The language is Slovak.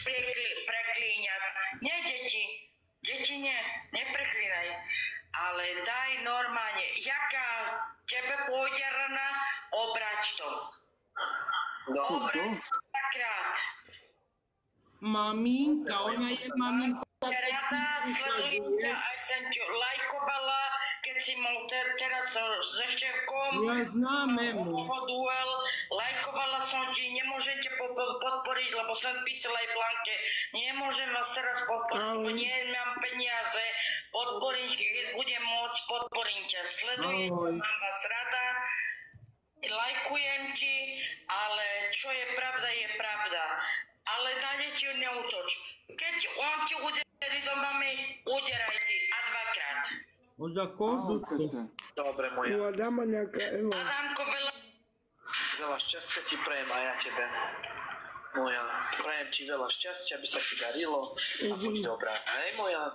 budeš preklíňať. Nie deti nie, nepreklínaj. Ale daj normálne, jaká tebe pôjde rana, obrať to. Obrať to takrát. Maminka, ona je maminka. Rada, sledujem ťa, aj som ťa lajkovala, keď si mal teraz so Števkom. Ja znam, Emo. Duel, lajkovala som ti, nemôžem ťa podporiť, lebo som písala aj Blanke. Nemôžem vás teraz podporiť, lebo nemám peniaze. Podporím, keď budem môcť, podporím ťa. Sledujem ťa, mám vás rada. Lajkujem ti, ale čo je pravda, je pravda. Ale na deti neútoč. Keď on ti uderí do mamy, uderaj ty. A dvakrát. Od akordu ste. Dobre, moja. U Adama nejaká Eva. Adamko, veľa Šťastia ti prajem a ja tebe. Moja, prajem ti veľa šťastia, aby sa ti darilo a buď dobrá. Hej, moja.